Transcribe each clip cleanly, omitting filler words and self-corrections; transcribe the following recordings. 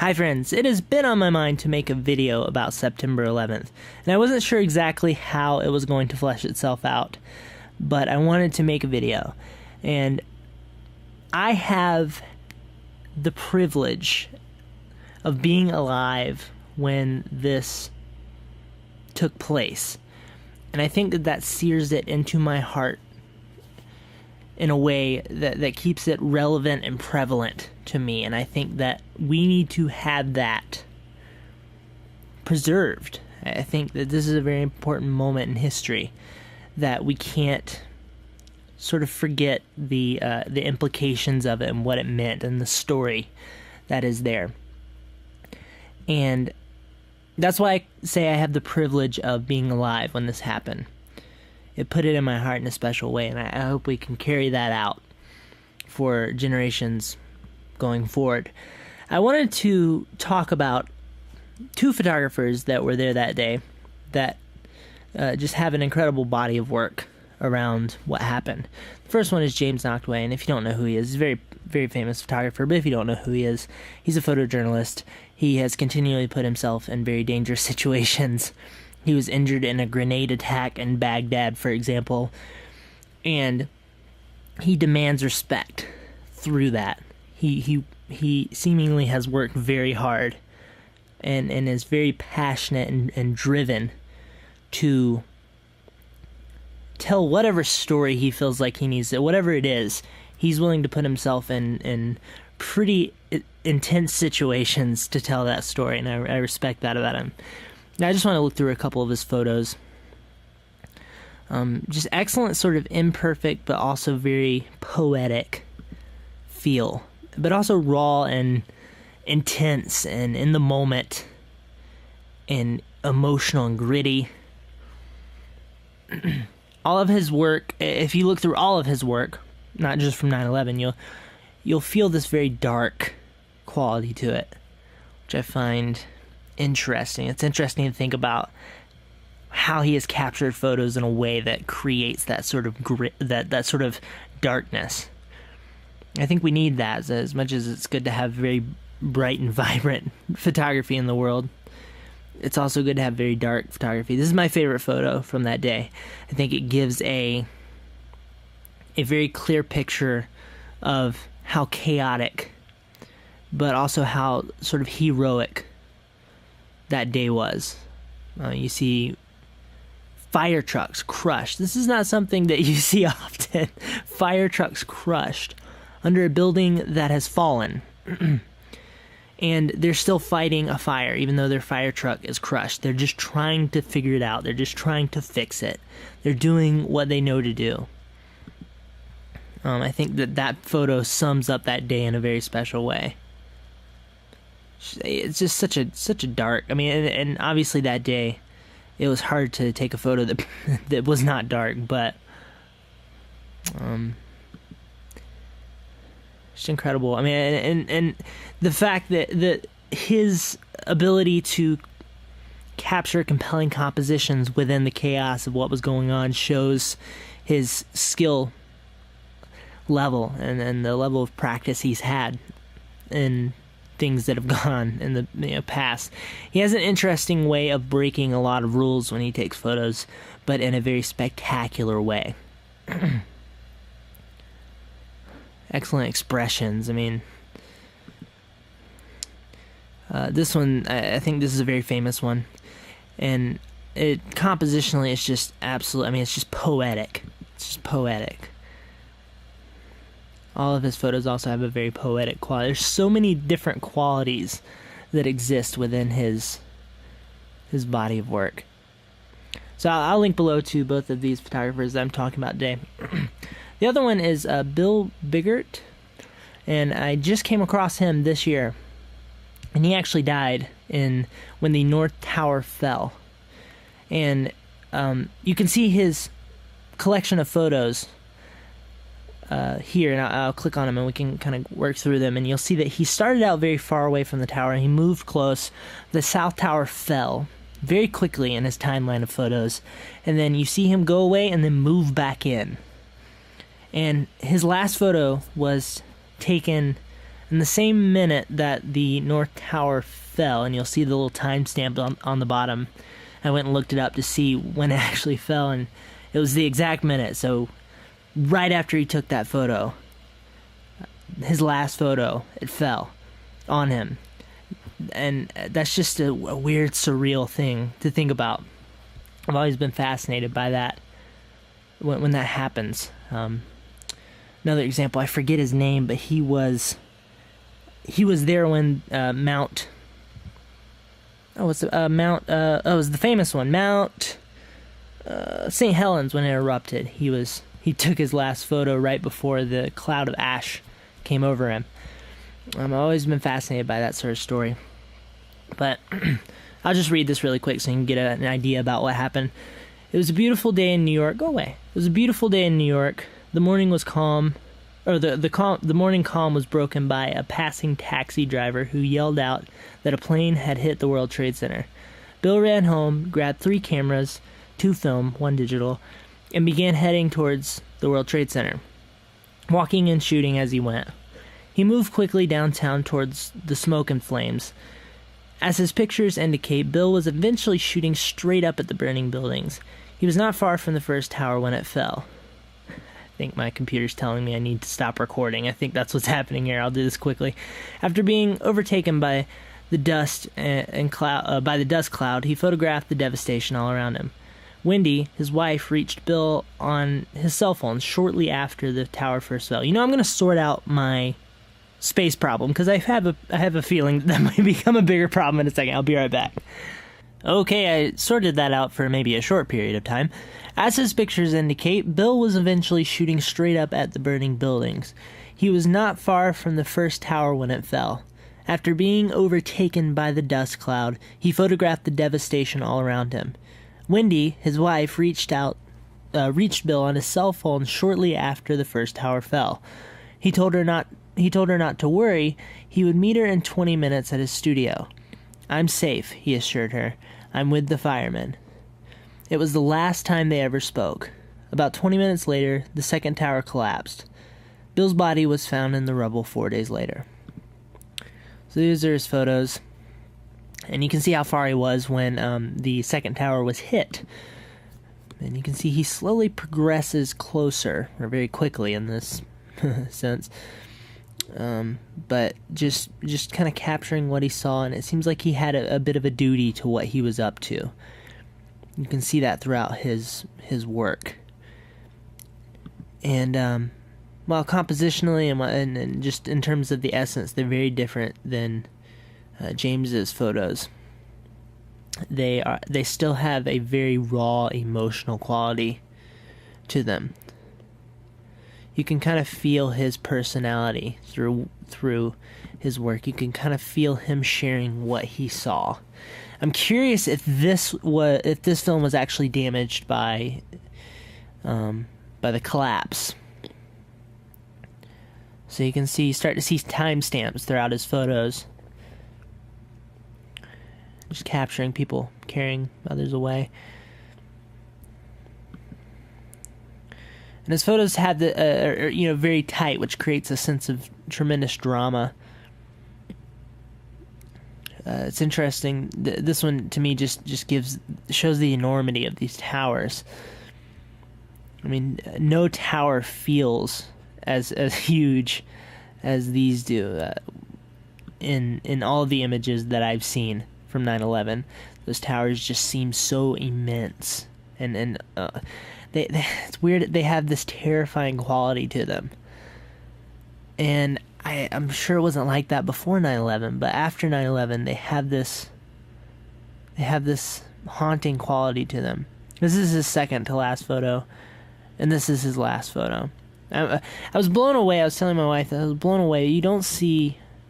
Hi friends, it has been on my mind to make a video about September 11th, and I wasn't sure exactly how it was going to flesh itself out, but I wanted to make a video, and I have the privilege of being alive when this took place, and I think that sears it into my heart in a way that keeps it relevant and prevalent to me, and I think that we need to have that preserved. I think that this is a very important moment in history that we can't sort of forget the implications of it and what it meant and the story that is there. And that's why I say I have the privilege of being alive when this happened. It put it in my heart in a special way, and I hope we can carry that out for generations going forward. I wanted to talk about two photographers that were there that day that just have an incredible body of work around what happened. The first one is James Nachtwey, and if you don't know who he is, he's a very, very famous photographer, but if you don't know who he is, he's a photojournalist. He has continually put himself in very dangerous situations. He was injured in a grenade attack in Baghdad, for example, and he demands respect through that. He seemingly has worked very hard and is very passionate and driven to tell whatever story he feels like he needs to, whatever it is. He's willing to put himself in pretty intense situations to tell that story, and I respect that about him. Now, I just want to look through a couple of his photos. Just excellent, sort of imperfect, but also very poetic feel. But also raw and intense and in the moment and emotional and gritty. All of his work, if you look through all of his work, not just from 9/11, you'll feel this very dark quality to it, which I find interesting. It's interesting to think about how he has captured photos in a way that creates that sort of grit, that sort of darkness. I think we need that as much as it's good to have very bright and vibrant photography in the world. It's also good to have very dark photography. This is my favorite photo from that day. I think it gives a very clear picture of how chaotic, but also how sort of heroic that day was. You see fire trucks crushed. This is not something that you see often. Fire trucks crushed under a building that has fallen. And they're still fighting a fire, even though their fire truck is crushed. They're just trying to figure it out. They're just trying to fix it. They're doing what they know to do. I think that photo sums up that day in a very special way. It's just such a dark. I mean, and obviously that day, it was hard to take a photo that was not dark, but it's incredible. I mean, and the fact that his ability to capture compelling compositions within the chaos of what was going on shows his skill level and the level of practice he's had in things that have gone in the past. He has an interesting way of breaking a lot of rules when he takes photos, but in a very spectacular way. Excellent expressions. I mean, this one, I think this is a very famous one, and compositionally, it's just absolute. I mean, it's just poetic. It's just poetic. All of his photos also have a very poetic quality. There's so many different qualities that exist within his body of work. So I'll link below to both of these photographers that I'm talking about today. The other one is Biggart, and I just came across him this year, and he actually died when the North Tower fell. And you can see his collection of photos here, and I'll click on them and we can kind of work through them, and you'll see that he started out very far away from the tower and he moved close. The South Tower fell very quickly in his timeline of photos, and then you see him go away and then move back in. And his last photo was taken In the same minute that the North Tower fell, and you'll see the little timestamp on the bottom, I went and looked it up to see when it actually fell, and it was the exact minute. So right after he took that photo, his last photo, it fell on him. And that's just a weird, surreal thing to think about. I've always been fascinated by that when that happens. Another example, I forget his name, but he was there when Mount. Oh, it was the famous one, Mount St. Helens, when it erupted. He took his last photo right before the cloud of ash came over him. I've always been fascinated by that sort of story. But I'll just read this really quick so you can get an idea about what happened. It was a beautiful day in New York. Go away. It was a beautiful day in New York. The morning was calm, or the morning calm was broken by a passing taxi driver who yelled out that a plane had hit the World Trade Center. Bill ran home, grabbed 3 cameras, 2 film, 1 digital, and began heading towards the World Trade Center, walking and shooting as he went. He moved quickly downtown towards the smoke and flames. As his pictures indicate, Bill was eventually shooting straight up at the burning buildings. He was not far from the first tower when it fell. I think my computer's telling me I need to stop recording. I think that's what's happening here. I'll do this quickly. After being overtaken by the dust cloud, he photographed the devastation all around him. Wendy, his wife, reached Bill on his cell phone shortly after the tower first fell. I'm going to sort out my space problem, because I have a feeling that might become a bigger problem in a second. I'll be right back. Okay, I sorted that out for maybe a short period of time. As his pictures indicate, Bill was eventually shooting straight up at the burning buildings. He was not far from the first tower when it fell. After being overtaken by the dust cloud, he photographed the devastation all around him. Wendy, his wife, reached Bill on his cell phone shortly after the first tower fell. He told her not to worry. He would meet her in 20 minutes at his studio. "I'm safe," he assured her. "I'm with the firemen." It was the last time they ever spoke. About 20 minutes later, the second tower collapsed. Bill's body was found in the rubble 4 days later. So these are his photos. And you can see how far he was when the second tower was hit. And you can see he slowly progresses closer, or very quickly in this sense. But just kind of capturing what he saw, and it seems like he had a bit of a duty to what he was up to. You can see that throughout his work. And while compositionally and just in terms of the essence, they're very different than James's photos. They still have a very raw emotional quality to them. You can kind of feel his personality through his work. You can kind of feel him sharing what he saw. I'm curious if this film was actually damaged by the collapse. So you can start to see timestamps throughout his photos, just capturing people carrying others away. And his photos have very tight, which creates a sense of tremendous drama. It's interesting. This one to me just shows the enormity of these towers. I mean, no tower feels as huge as these do. In all of the images that I've seen from 9/11, those towers just seem so immense, and it's weird. They have this terrifying quality to them, and I'm sure it wasn't like that before 9/11, but after 9/11, they have this haunting quality to them. This is his second to last photo, and this is his last photo. I was blown away. I was telling my wife that I was blown away. You don't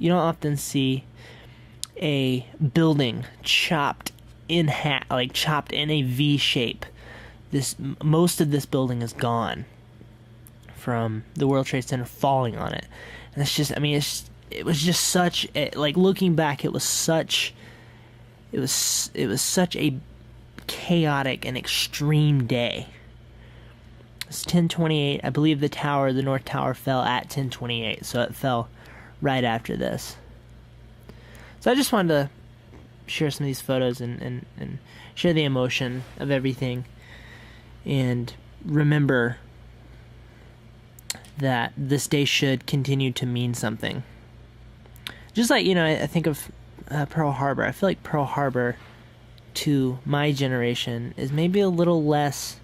often see a building chopped in half, like chopped in a V shape. Most of this building is gone from the World Trade Center falling on it. And it's just, it was just such, like looking back, it was such a chaotic and extreme day. It's 10:28. I believe the North Tower fell at 10:28, so it fell right after this. So I just wanted to share some of these photos and share the emotion of everything, and remember that this day should continue to mean something. Just like, I think of Pearl Harbor. I feel like Pearl Harbor to my generation is maybe a little less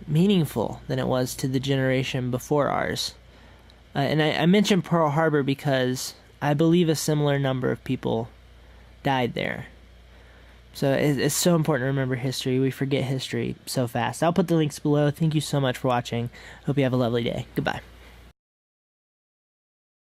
meaningful than it was to the generation before ours. And I mentioned Pearl Harbor because I believe a similar number of people died there. So it's so important to remember history. We forget history so fast. I'll put the links below. Thank you so much for watching. Hope you have a lovely day. Goodbye.